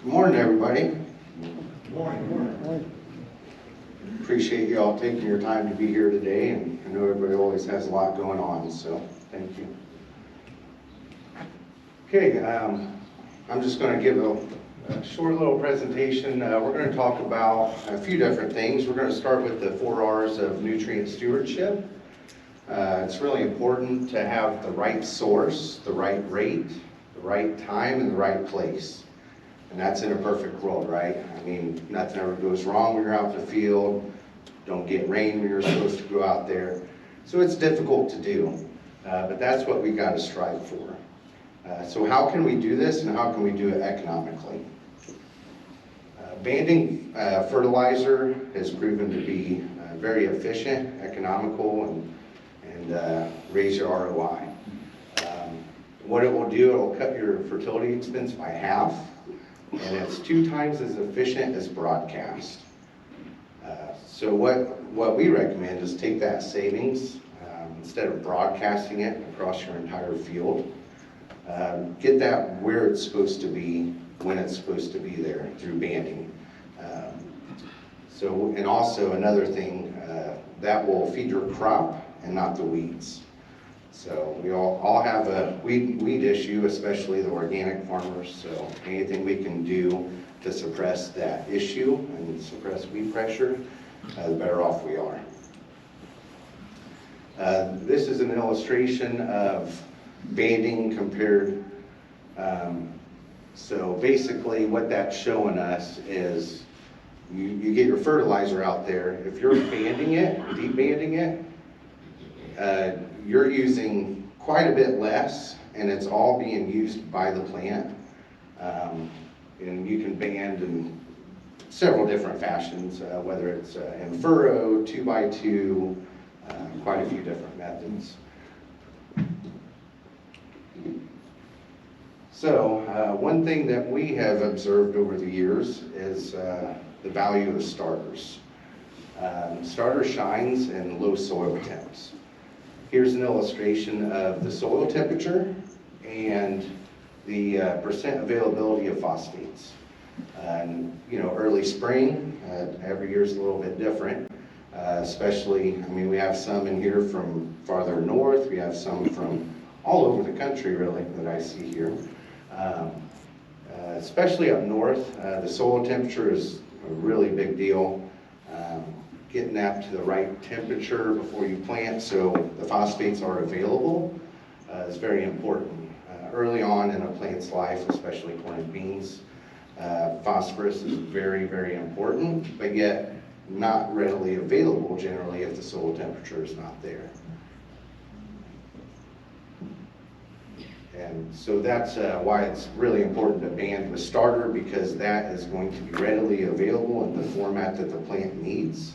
Good morning, everybody. Good morning. Good morning. Appreciate you all taking your time to be here today, and I know everybody always has a lot going on, so thank you. Okay, I'm just going to give a short little presentation. We're going to talk about a few different things. We're going to start with the 4 R's of nutrient stewardship. It's really important to have the right source, the right rate, the right time, and the right place. And that's in a perfect world, right? I mean, nothing ever goes wrong when you're out in the field. Don't get rain when you're supposed to go out there. So it's difficult to do, but that's what we got to strive for. So how can we do this, and how can we do it economically? Banding fertilizer has proven to be very efficient, economical, and raise your ROI. What it will do, it will cut your fertility expense by half, and it's 2 times as efficient as broadcast. So what we recommend is take that savings, instead of broadcasting it across your entire field, get that where it's supposed to be, when it's supposed to be there through banding. And also another thing, that will feed your crop and not the weeds. So we all have a weed issue, especially the organic farmers, so anything we can do to suppress that issue and suppress weed pressure, the better off we are. This is an illustration of banding compared, so basically what that's showing us is you get your fertilizer out there. If you're banding it, deep banding it, you're using quite a bit less, and it's all being used by the plant. And you can band in several different fashions, whether it's in furrow, 2x2, quite a few different methods. So one thing that we have observed over the years is the value of starters. Starter shines in low soil temps. Here's an illustration of the soil temperature and the percent availability of phosphates. Early spring, every year is a little bit different, especially, I mean, we have some in here from farther north, we have some from all over the country, really, that I see here. Especially up north, the soil temperature is a really big deal. Getting that to the right temperature before you plant so the phosphates are available is very important. Early on in a plant's life, especially corn and beans, phosphorus is very, very important, but yet not readily available generally if the soil temperature is not there. And so that's why it's really important to band with starter, because that is going to be readily available in the format that the plant needs.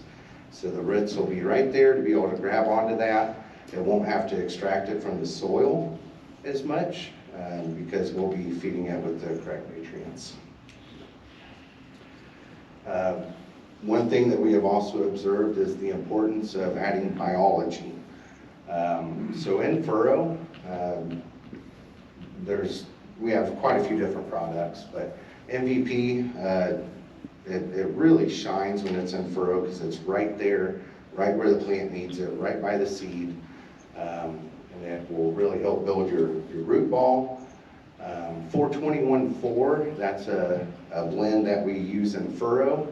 So the roots will be right there to be able to grab onto that. It won't have to extract it from the soil as much because we'll be feeding it with the correct nutrients. One thing that we have also observed is the importance of adding biology. So in furrow, we have quite a few different products, but MVP, it really shines when it's in furrow because it's right there, right where the plant needs it, right by the seed, and it will really help build your root ball. 421-4, that's a blend that we use in furrow.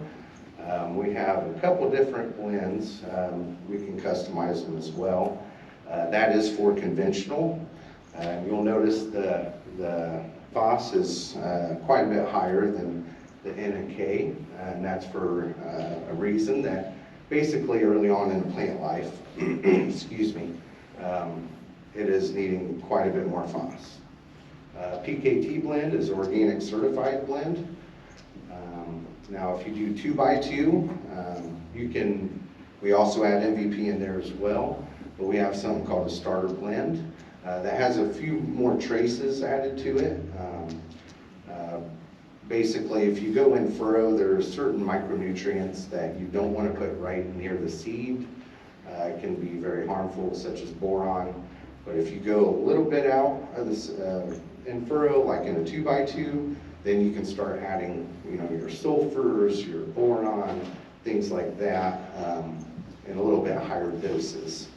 We have a couple different blends. We can customize them as well. That is for conventional. You'll notice the FOS is quite a bit higher than the N and K, and that's for a reason that basically early on in the plant life, excuse me, it is needing quite a bit more FOS. PKT blend is organic certified blend. Now if you do 2x2, we also add MVP in there as well, but we have something called a starter blend that has a few more traces added to it. Basically, if you go in furrow, there are certain micronutrients that you don't want to put right near the seed. It can be very harmful, such as boron. But if you go a little bit out of this in furrow, like in a 2x2, then you can start adding, your sulfurs, your boron, things like that, in a little bit higher doses.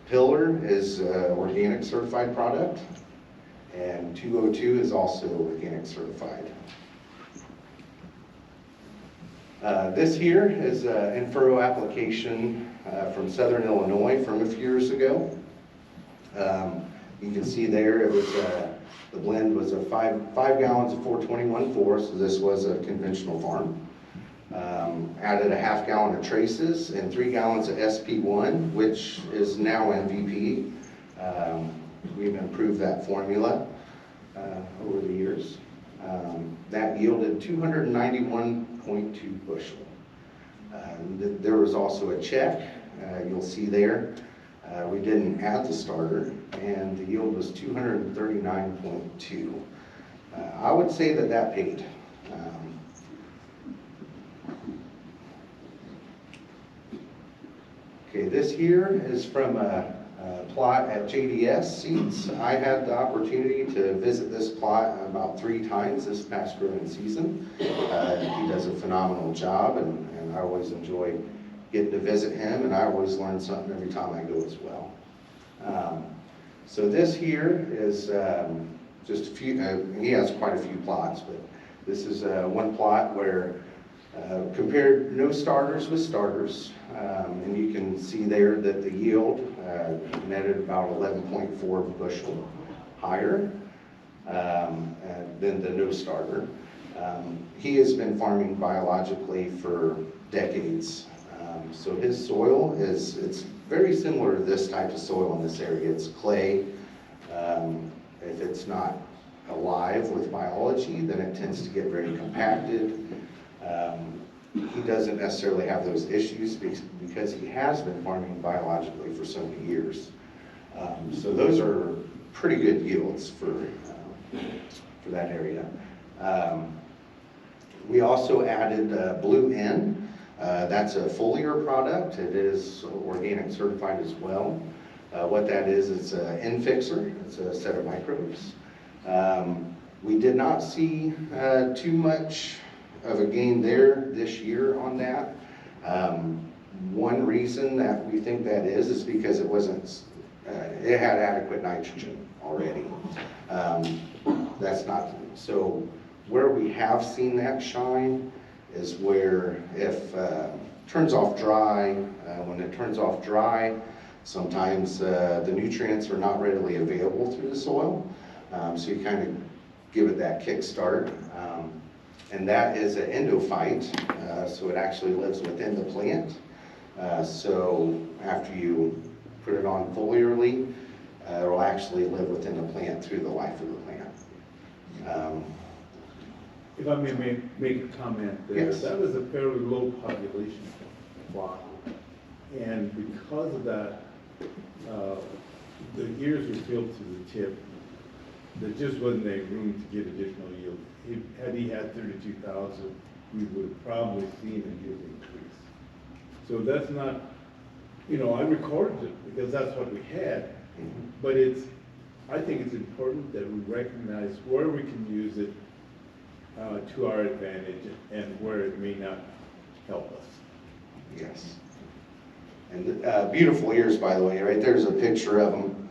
Pillar is organic certified product, and 202 is also organic certified. This here is an in-furrow application from Southern Illinois from a few years ago. You can see there it was the blend was 5 gallons of 421-4, so this was a conventional farm. Added a ½ gallon of traces and 3 gallons of SP1, which is now MVP. We've improved that formula over the years. That yielded 291.2 bushel. There was also a check, you'll see there. We didn't add the starter, and the yield was 239.2. I would say that paid. Okay, this here is from a plot at JDS Seeds. I had the opportunity to visit this plot about 3 times this past growing season. He does a phenomenal job, and I always enjoy getting to visit him, and I always learn something every time I go as well. So this here is just a few, he has quite a few plots, but this is one plot where compared no starters with starters, and you can see there that the yield netted about 11.4 bushel higher than the no starter. He has been farming biologically for decades, so his soil it's very similar to this type of soil in this area. It's clay. If it's not alive with biology, then it tends to get very compacted. He doesn't necessarily have those issues because he has been farming biologically for so many years. So those are pretty good yields for that area. We also added Blue N. That's a foliar product. It is organic certified as well. What that is, it's an N fixer. It's a set of microbes. We did not see too much of a gain there this year on that. One reason that we think that is because it wasn't, it had adequate nitrogen already. That's not, so where we have seen that shine is where if turns off dry, when it turns off dry, sometimes the nutrients are not readily available through the soil. So you kind of give it that kick start. And that is an endophyte, so it actually lives within the plant. So after you put it on foliarly, it will actually live within the plant through the life of the plant. If I may make a comment there, yes. That was a fairly low population plot. And because of that, the ears were filled to the tip. There just wasn't any room to get additional yield. Had he had 32,000, we would have probably seen a yield increase. So that's not, I recorded it because that's what we had. But I think it's important that we recognize where we can use it to our advantage and where it may not help us. Yes. And beautiful ears, by the way, right there's a picture of them.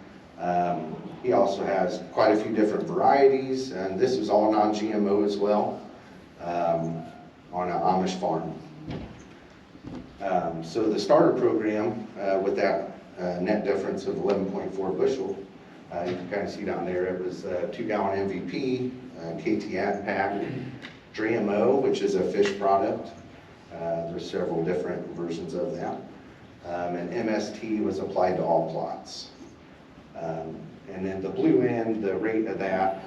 He also has quite a few different varieties, and this is all non-GMO as well, on an Amish farm. So the starter program, with that net difference of 11.4 bushel, you can kind of see down there, it was 2 gallon MVP, KT pack, DRAMO, which is a fish product. There's several different versions of that. And MST was applied to all plots. And then the Blue N, the rate of that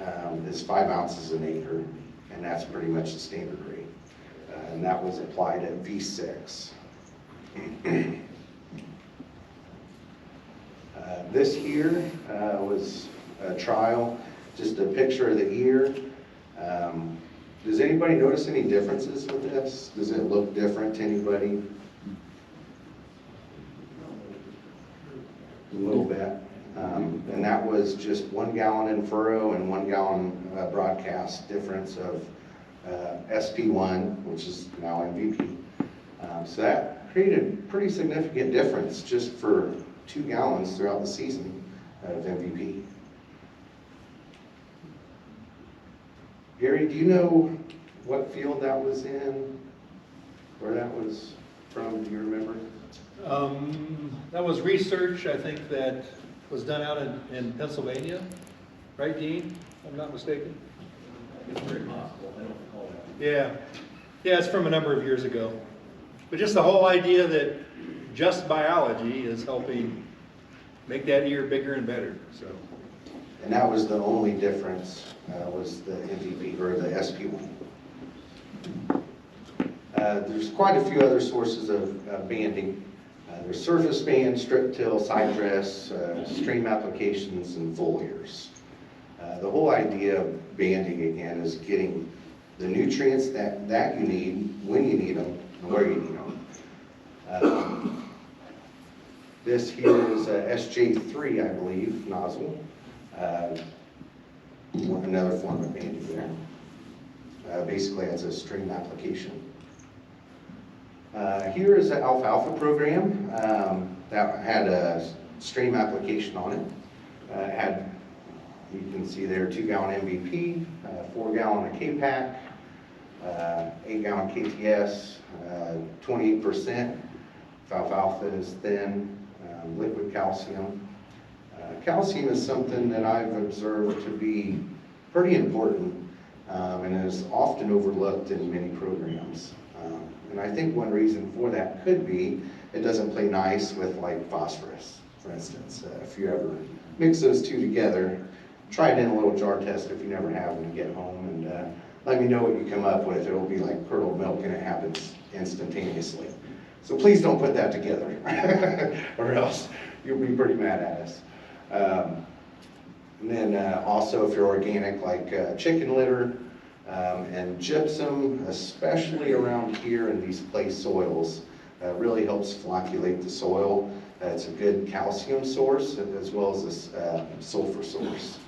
is 5 ounces an acre, and that's pretty much the standard rate. And that was applied at V6. This here was a trial, just a picture of the ear. Does anybody notice any differences with this? Does it look different to anybody? A little bit. and that was just 1 gallon in furrow and 1 gallon broadcast difference of SP1, which is now MVP. So that created a pretty significant difference just for 2 gallons throughout the season of MVP. Gary, do you know what field that was in? Where that was from, do you remember? That was research, I think, that was done out in Pennsylvania, right, Dean? If I'm not mistaken. It's very possible, I don't recall that. Yeah, it's from a number of years ago. But just the whole idea that just biology is helping make that ear bigger and better, so. And that was the only difference, was the MVP, or the SP1. There's quite a few other sources of banding. There's surface band, strip till, side dress, stream applications, and foliars. The whole idea of banding, again, is getting the nutrients that you need, when you need them, and where you need them. This here is a SJ3, I believe, nozzle. Another form of banding there. Basically, it's a stream application. Here is an alfalfa program that had a stream application on it. You can see there, 2 gallon MVP, 4 gallon of K-Pack, 8 gallon KTS, 28%. If alfalfa is thin, liquid calcium. Calcium is something that I've observed to be pretty important and is often overlooked in many programs. And I think one reason for that could be it doesn't play nice with like phosphorus, for instance. If you ever mix those two together, try it in a little jar test if you never have when you get home, and let me know what you come up with. It'll be like curdled milk and it happens instantaneously. So please don't put that together or else you'll be pretty mad at us. And then also if you're organic, like chicken litter and gypsum, especially around here in these clay soils, really helps flocculate the soil. It's a good calcium source as well as a sulfur source.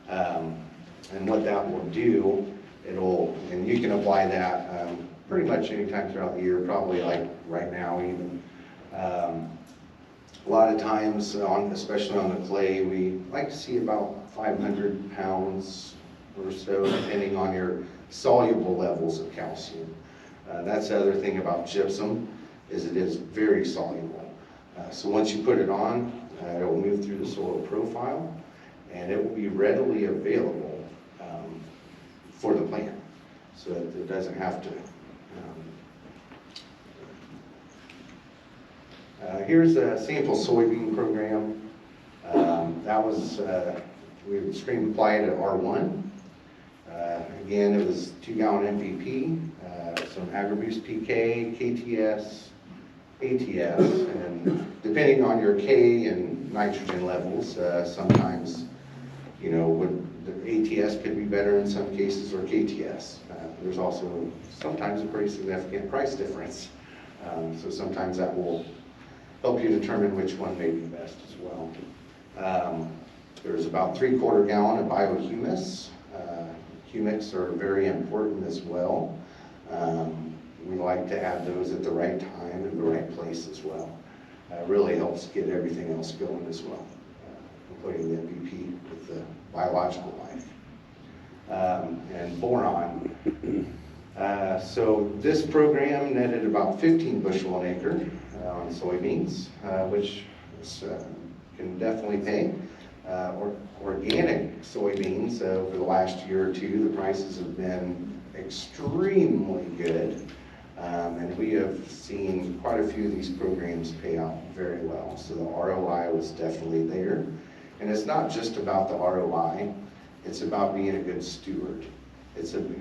And what that will do, and you can apply that pretty much anytime throughout the year, probably like right now even. A lot of times, especially on the clay, we like to see about 500 pounds or so, depending on your soluble levels of calcium. That's the other thing about gypsum, is it is very soluble. So once you put it on, it will move through the soil profile, and it will be readily available for the plant. So that it doesn't have to. Here's a sample soybean program. That was, we stream applied at R1. Again, it was 2 gallon MVP, some AgriBoost PK, KTS, ATS, and depending on your K and nitrogen levels, sometimes, you know, the ATS could be better in some cases, or KTS. There's also sometimes a pretty significant price difference. So sometimes that will help you determine which one may be best as well. There's about 3/4 gallon of biohumus. Humics are very important as well. We like to add those at the right time and the right place as well. Really helps get everything else going as well, including the MVP with the biological life. And boron. So this program netted about 15 bushel an acre on soybeans, which can definitely pay. Organic soybeans, over the last year or two, the prices have been extremely good. And we have seen quite a few of these programs pay out very well. So the ROI was definitely there. And it's not just about the ROI, it's about being a good steward.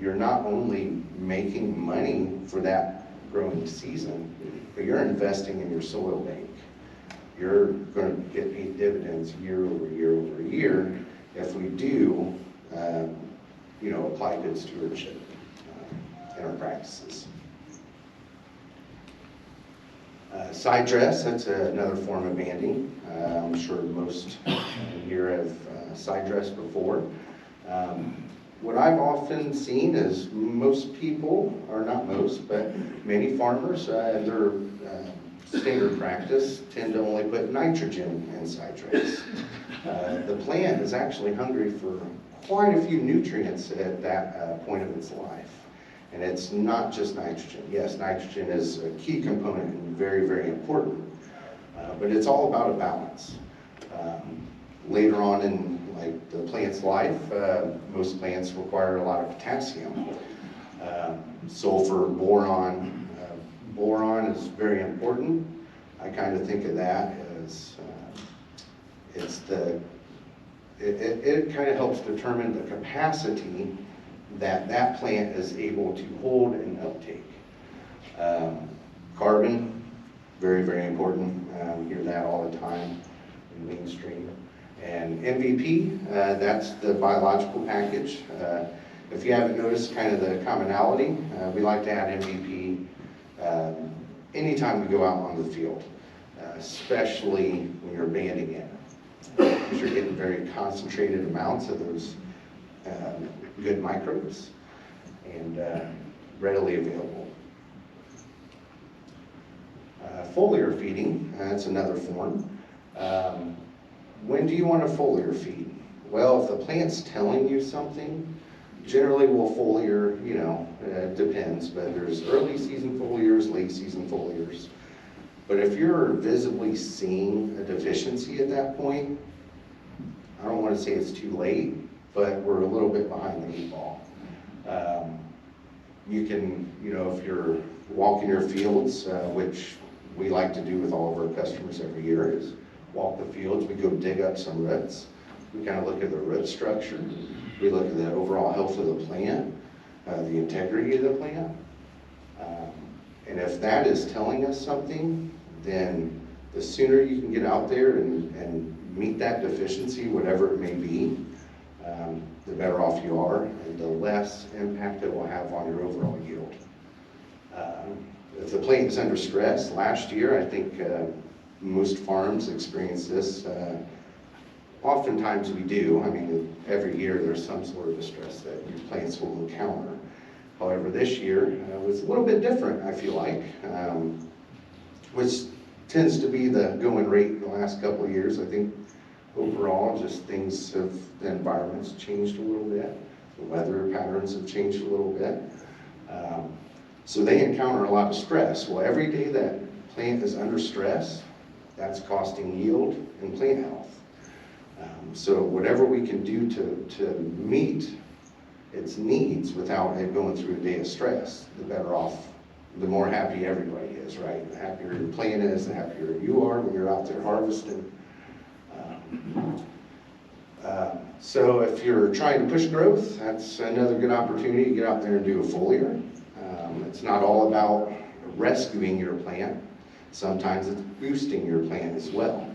You're not only making money for that growing season, but you're investing in your soil bank. You're going to get paid dividends year over year over year if we do, apply good stewardship in our practices. Side dress, that's another form of banding. I'm sure most here have side dress before. What I've often seen is most people, or not most, but many farmers, their standard practice tend to only put nitrogen in side dress. The plant is actually hungry for quite a few nutrients at that point of its life. And it's not just nitrogen. Yes, nitrogen is a key component and very, very important, but it's all about a balance. Later on in the plant's life, most plants require a lot of potassium, sulfur, boron. Boron is very important. I kind of think of that as it kind of helps determine the capacity that plant is able to hold and uptake. Carbon, very, very important. We hear that all the time in mainstream. And MVP, that's the biological package. If you haven't noticed kind of the commonality, we like to add MVP anytime we go out on the field, especially when you're banding it, because you're getting very concentrated amounts of those good microbes and readily available. Foliar feeding, that's another form. When do you want to foliar feed? Well, if the plant's telling you something, generally we'll foliar, it depends, but there's early season foliars, late season foliars. But if you're visibly seeing a deficiency at that point, I don't want to say it's too late, but we're a little bit behind the eight ball. You can, if you're walking your fields, which we like to do with all of our customers every year, is walk the fields. We go dig up some roots. We kind of look at the root structure. We look at the overall health of the plant, the integrity of the plant. And if that is telling us something, then the sooner you can get out there and meet that deficiency, whatever it may be, the better off you are, and the less impact it will have on your overall yield. If the plant is under stress, last year I think most farms experience this. Oftentimes we do. I mean, every year there's some sort of distress that your plants will encounter. However, this year was a little bit different, I feel like, which tends to be the going rate the last couple of years. I think overall, just the environment's changed a little bit. The weather patterns have changed a little bit. So they encounter a lot of stress. Well, every day that plant is under stress, that's costing yield and plant health. So whatever we can do to meet its needs without it going through a day of stress, the better off, the more happy everybody is, right? The happier your plant is, the happier you are when you're out there harvesting. So if you're trying to push growth, that's another good opportunity to get out there and do a foliar. It's not all about rescuing your plant. Sometimes it's boosting your plant as well.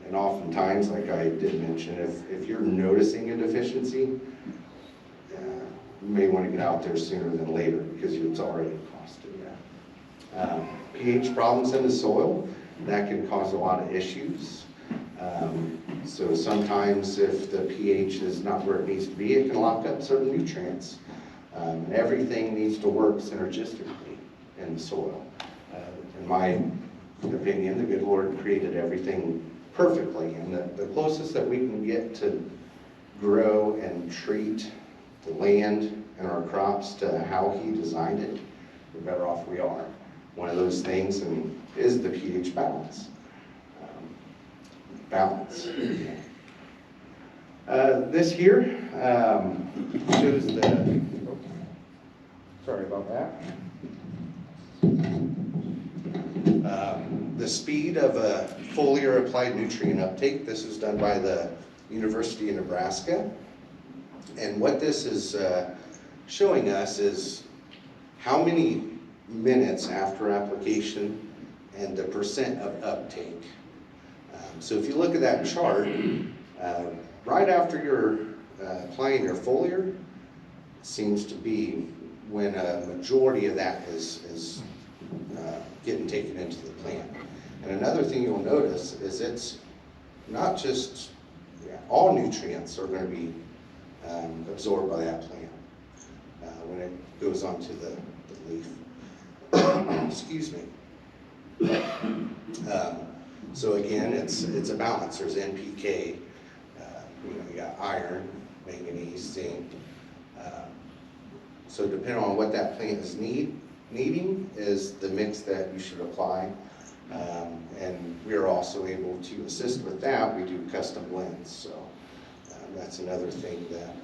And oftentimes, like I did mention, if you're noticing a deficiency, you may want to get out there sooner than later because it's already costing you. pH problems in the soil, that can cause a lot of issues. So sometimes if the pH is not where it needs to be, it can lock up certain nutrients. And everything needs to work synergistically in the soil. In my opinion, the good Lord created everything perfectly, and the closest that we can get to grow and treat the land and our crops to how He designed it, the better off we are. One of those things is the pH balance. This here shows sorry about that. The speed of a foliar applied nutrient uptake. This is done by the University of Nebraska. And what this is showing us is how many minutes after application and the percent of uptake. So if you look at that chart, right after you're applying your foliar, seems to be when a majority of that is getting taken into the plant. And another thing you'll notice is it's not just, all nutrients are going to be absorbed by that plant when it goes onto the leaf. Excuse me. So again, it's a balance. There's NPK, you got iron, manganese, zinc. So depending on what that plant is needing is the mix that you should apply. And we are also able to assist with that. We do custom blends. So that's another thing that,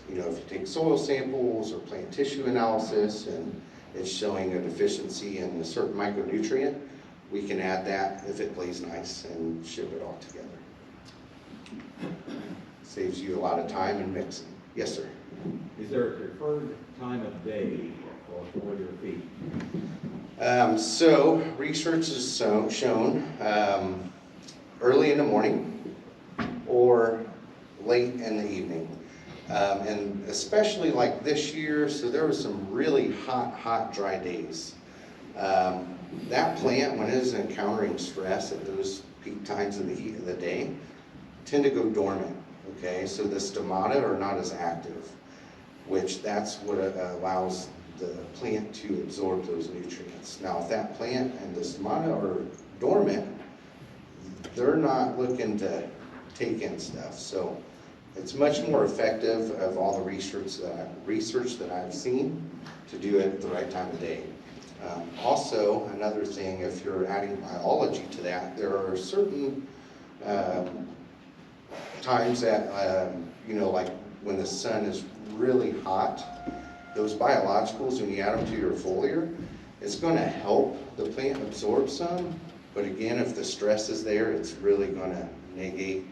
if you take soil samples or plant tissue analysis and it's showing a deficiency in a certain micronutrient, we can add that if it plays nice and ship it all together. Saves you a lot of time in mixing. Yes, sir. Is there a preferred time of day for foliar feed? So research has shown early in the morning or late in the evening. And especially like this year, so there was some really hot, dry days. That plant, when it is encountering stress at those peak times of the heat of the day, tend to go dormant, okay? So the stomata are not as active, which that's what allows the plant to absorb those nutrients. Now, if that plant and the stomata are dormant, they're not looking to take in stuff. So it's much more effective of all the research that I've seen to do it at the right time of day. Also, another thing, if you're adding biology to that, there are certain times that, like when the sun is really hot, those biologicals, when you add them to your foliar, it's going to help the plant absorb some, but again, if the stress is there, it's really going to negate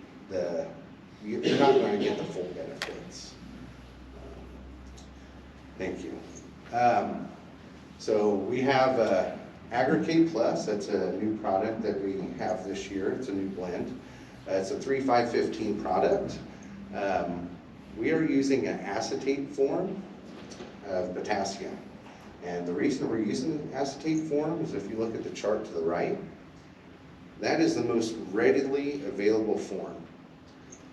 you're not going to get the full benefits. Thank you. So we have AgriEnergy Plus. That's a new product that we have this year. It's a new blend. It's a 3-5-15 product. We are using an acetate form of potassium. And the reason we're using acetate form is if you look at the chart to the right, that is the most readily available form.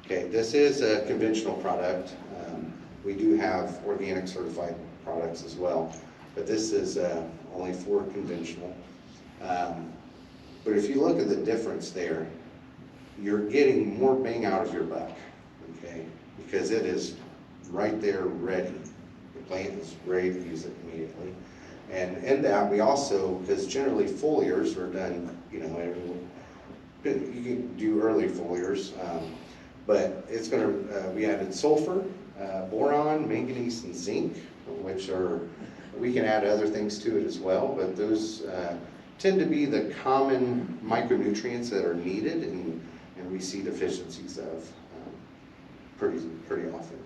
Okay, this is a conventional product. We do have organic certified products as well, but this is only for conventional. But if you look at the difference there, you're getting more bang out of your buck, okay? Because it is right there ready. The plant is ready to use it immediately. And in that, we also, because generally foliars are done, you can do early foliars, but it's going to, we added sulfur, boron, manganese, and zinc, which are, we can add other things to it as well, but those tend to be the common micronutrients that are needed and we see deficiencies of pretty often.